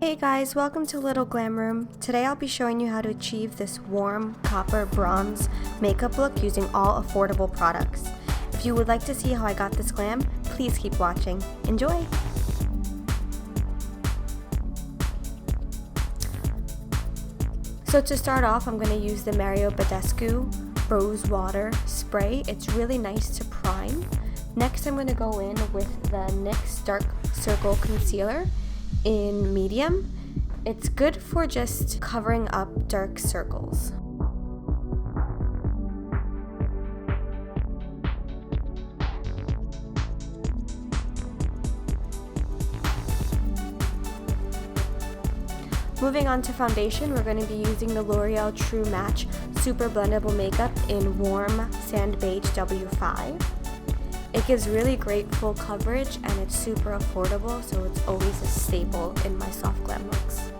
Hey guys, welcome to LittleGlamRoom. Today I'll be showing you how to achieve this warm copper bronze makeup look using all affordable products. If you would like to see how I got this glam, please keep watching. Enjoy! So to start off, I'm going to use the Badescu Rosewater spray. It's really nice to prime. Next I'm going to go in with the NYX Dark Circle Concealer in medium. It's good for just covering up dark circles. Moving on to foundation, we're going to be using the Loreal True Match Super Blendable Makeup in Warm Sand Beige W5. It gives really great full coverage and it's super affordable, so it's always a staple in my soft glam looks.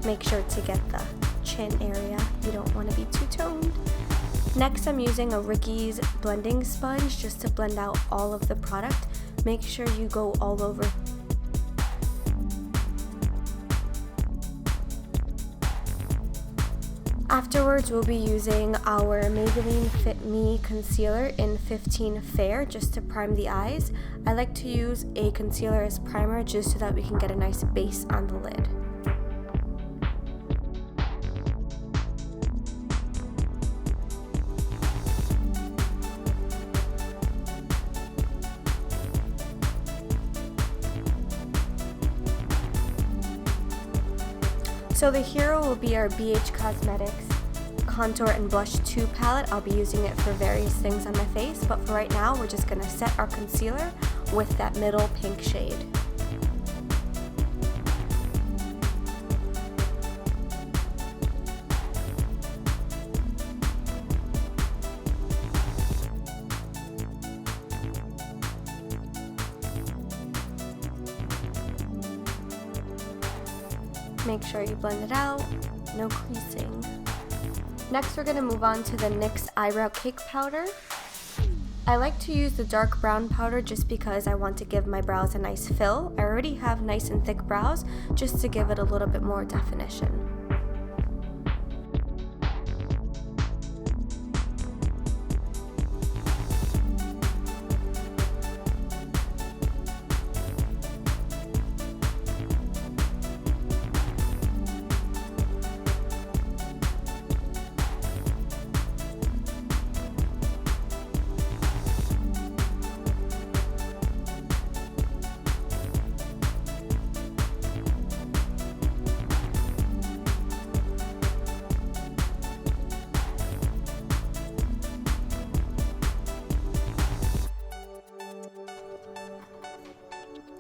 Make sure to get the chin area, you don't want to be too toned. Next I'm using a Ricky's blending sponge just to blend out all of the product. Make sure you go all over. Afterwards, we'll be using our Maybeline Fit Me Concealer in 15 Fair just to prime the eyes. I like to use a concealer as primer just so that we can get a nice base on the lid. So the hero will be our NYX Cosmetics Contour and Blush 2 palette. I'll be using it for various things on my face, but for right now we're just going to set our concealer with that middle pink shade. Make sure you blend it out, no creasing. Next we're going to move on to the NYX Eyebrow Cake Powder. I like to use the dark brown powder just because I want to give my brows a nice fill. I already have nice and thick brows, just to give it a little bit more definition.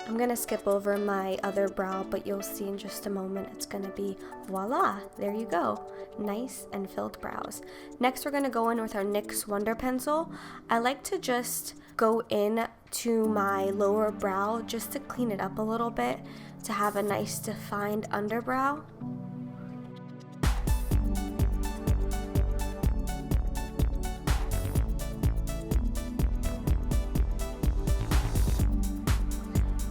I'm going to skip over my other brow, but you'll see in just a moment it's going to be voila, there you go, nice and filled brows. Next we're going to go in with our NYX Wonder pencil. I like to just go in to my lower brow just to clean it up a little bit, to have a nice defined underbrow.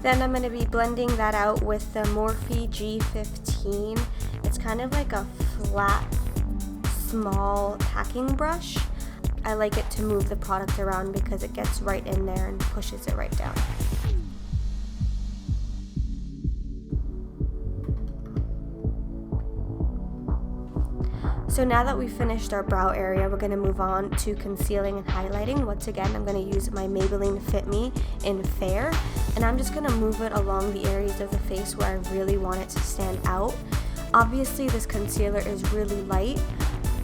Then I'm going to be blending that out with the Morphe G15. It's kind of like a flat, small packing brush. I like it to move the product around because it gets right in there and pushes it right down. So now that we've finished our brow area, we're going to move on to concealing and highlighting. Once again, I'm going to use my Maybeline Fit Me in Fair, and I'm just going to move it along the areas of the face where I really want it to stand out. Obviously, this concealer is really light,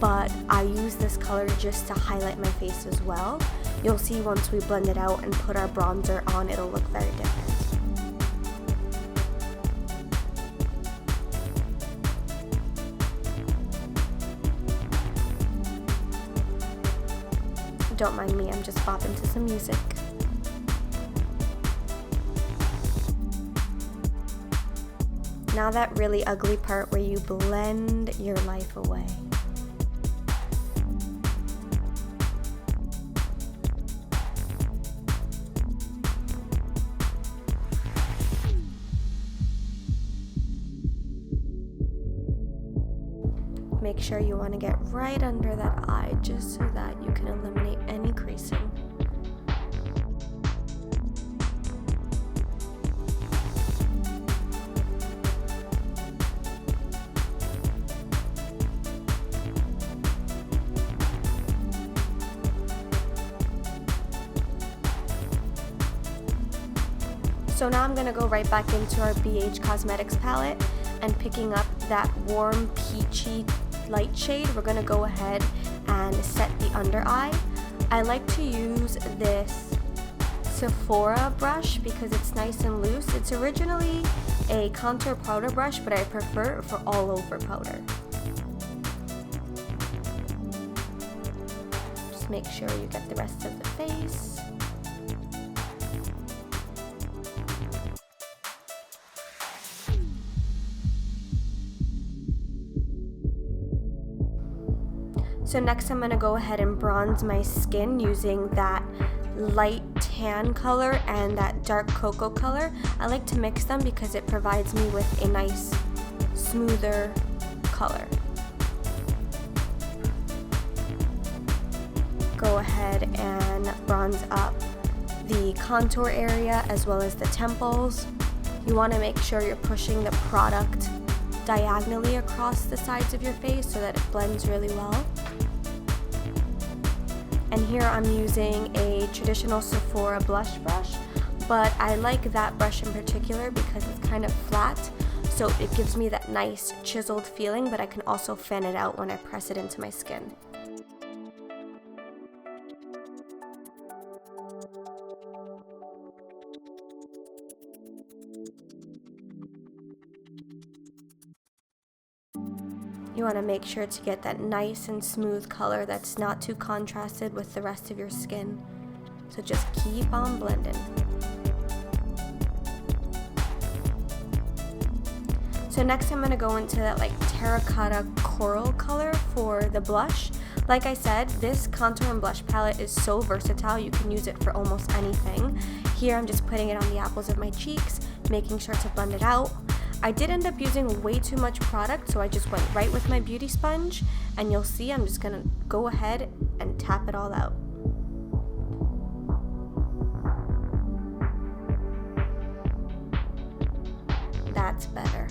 but I use this color just to highlight my face as well. You'll see once we blend it out and put our bronzer on, it'll look very different. Don't mind me, I'm just bopping to some music. Now that really ugly part where you blend your life away. make sure you want to get right under that eye just so that you can eliminate any creasing. So now I'm going to go right back into our NYX Cosmetics palette and picking up that warm peachy light shade, we're going to go ahead and set the under eye. I like to use this Sephora brush because it's nice and loose. It's originally a contour powder brush, but I prefer it for all over powder. Just make sure you get the rest of the face. So next I'm going to go ahead and bronze my skin using that light tan color and that dark cocoa color. I like to mix them because it provides me with a nice smoother color. Go ahead and bronze up the contour area as well as the temples. You want to make sure you're pushing the product diagonally across the sides of your face so that it blends really well. And here I'm using a traditional Sephora blush brush, but I like that brush in particular because it's kind of flat, so it gives me that nice chiseled feeling, but I can also fan it out when I press it into my skin. You want to make sure to get that nice and smooth color that's not too contrasted with the rest of your skin. So just keep on blending. So next I'm going to go into that like terracotta coral color for the blush. Like I said, this contour and blush palette is so versatile, you can use it for almost anything. Here I'm just putting it on the apples of my cheeks, making sure to blend it out. I did end up using way too much product, so I just went right with my beauty sponge, and you'll see I'm just gonna go ahead and tap it all out. That's better.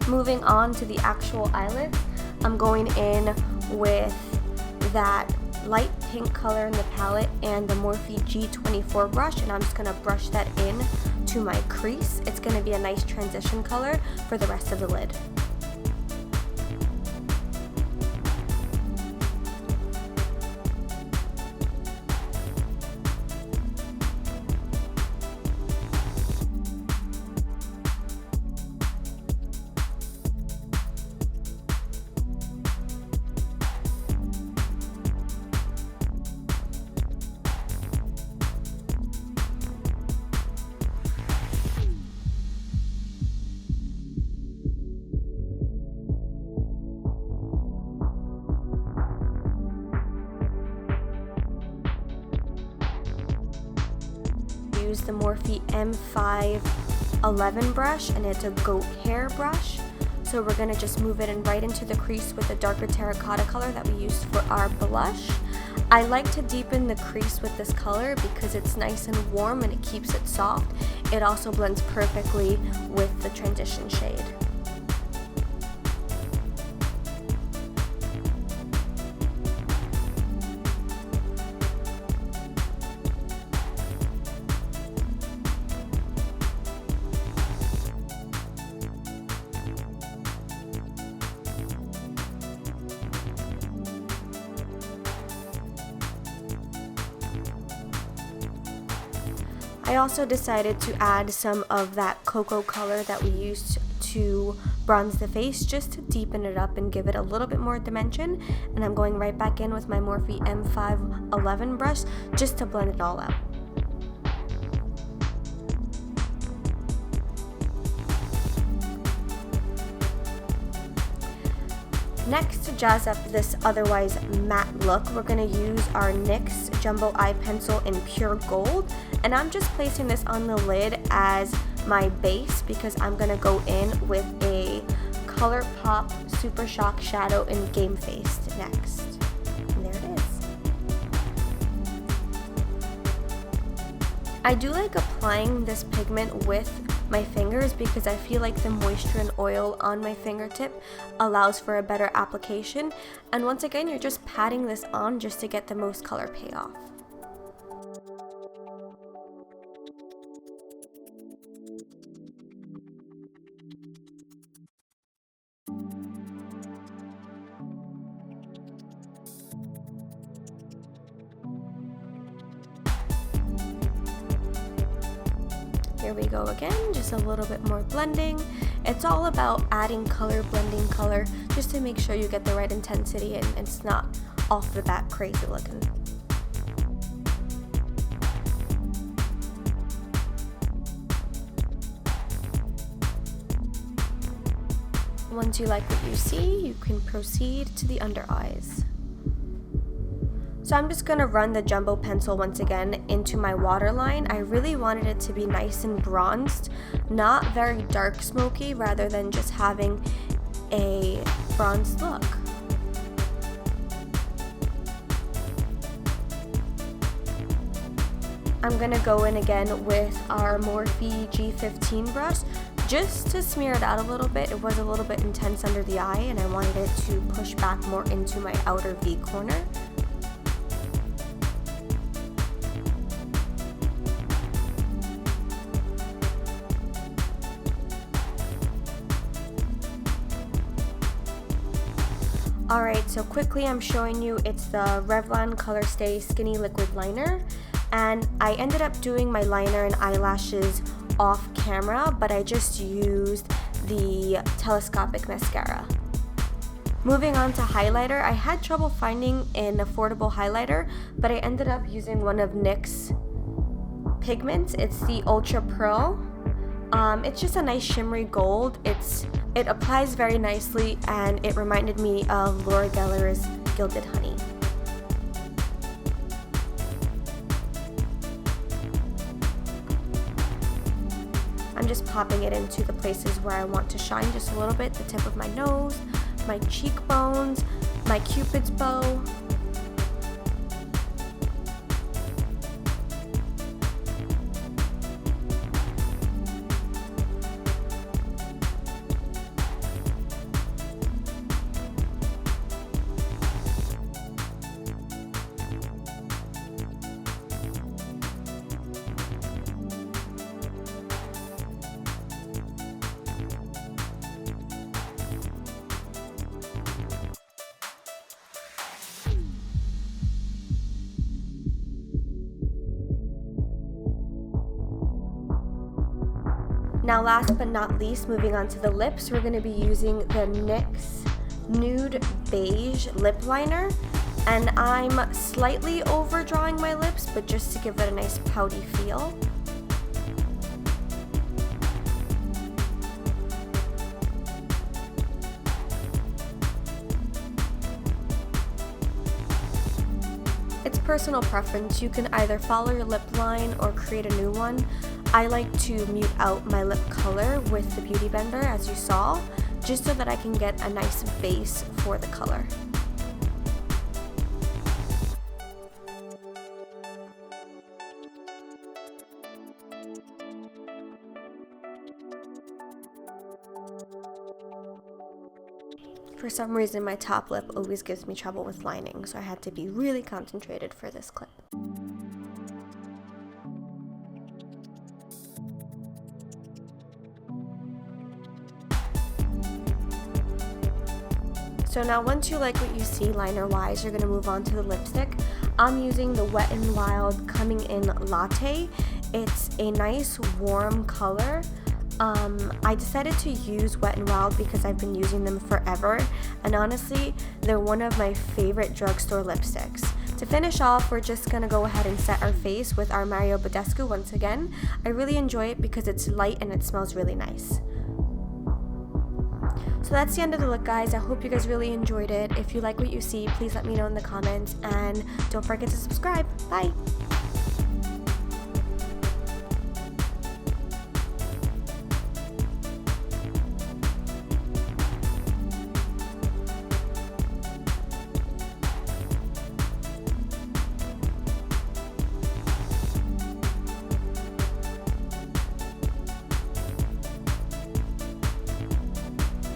Moving on to the actual eyelids, I'm going in with that light pink color in the palette and the Morphe G24 brush, and I'm just going to brush that in to my crease. It's going to be a nice transition color for the rest of the lid. Use the Morphe M511 brush, and it's a goat hair brush. So we're going to just move it in right into the crease with the darker terracotta color that we used for our blush. I like to deepen the crease with this color because it's nice and warm and it keeps it soft. It also blends perfectly with the transition shade. I also decided to add some of that cocoa color that we used to bronze the face just to deepen it up and give it a little bit more dimension. And I'm going right back in with my Morphe M511 brush just to blend it all out. Next, to jazz up this otherwise matte look, we're going to use our NYX Jumbo Eye Pencil in Pure Gold, and I'm just placing this on the lid as my base because I'm going to go in with a ColourPop Super Shock Shadow in Game Faced next. And there it is. I do like applying this pigment with my fingers because I feel like the moisture and oil on my fingertip allows for a better application, and once again you're just patting this on just to get the most color payoff. Here we go again, just a little bit more blending. It's all about adding color, blending color, just to make sure you get the right intensity and it's not off the bat crazy looking. Once you like what you see, you can proceed to the under eyes. So I'm just going to run the Jumbo pencil once again into my waterline. I really wanted it to be nice and bronzed, not very dark smoky, rather than just having a bronzed look. I'm going to go in again with our Morphe G15 brush just to smear it out a little bit. It was a little bit intense under the eye and I wanted it to push back more into my outer V corner. Alright, so quickly I'm showing you, it's the Revlon Color Stay Skinny Liquid Liner, and I ended up doing my liner and eyelashes off camera, but I just used the telescopic mascara. Moving on to highlighter, I had trouble finding an affordable highlighter, but I ended up using one of NYX pigments. It's the Ultra Pearl. It's just a nice shimmery gold. It applies very nicely and it reminded me of Laura Geller's Gilded Honey. I'm just popping it into the places where I want to shine just a little bit, the tip of my nose, my cheekbones, my Cupid's bow. Now last but not least, moving on to the lips, we're going to be using the NYX Nude Beige Lip Liner. And I'm slightly overdrawing my lips, but just to give it a nice pouty feel. It's personal preference. You can either follow your lip line or create a new one. I like to mute out my lip color with the Beauty Blender, as you saw, just so that I can get a nice base for the color. For some reason, my top lip always gives me trouble with lining, so I had to be really concentrated for this clip. So now once you like what you see liner wise, you're going to move on to the lipstick. I'm using the Wet n Wild Coming In Latte. It's a nice warm color. I decided to use Wet n Wild because I've been using them forever, and honestly, they're one of my favorite drugstore lipsticks. To finish off, we're just going to go ahead and set our face with our Mario Badescu once again. I really enjoy it because it's light and it smells really nice. So that's the end of the look, guys. I hope you guys really enjoyed it. If you like what you see, please let me know in the comments, and don't forget to subscribe. Bye!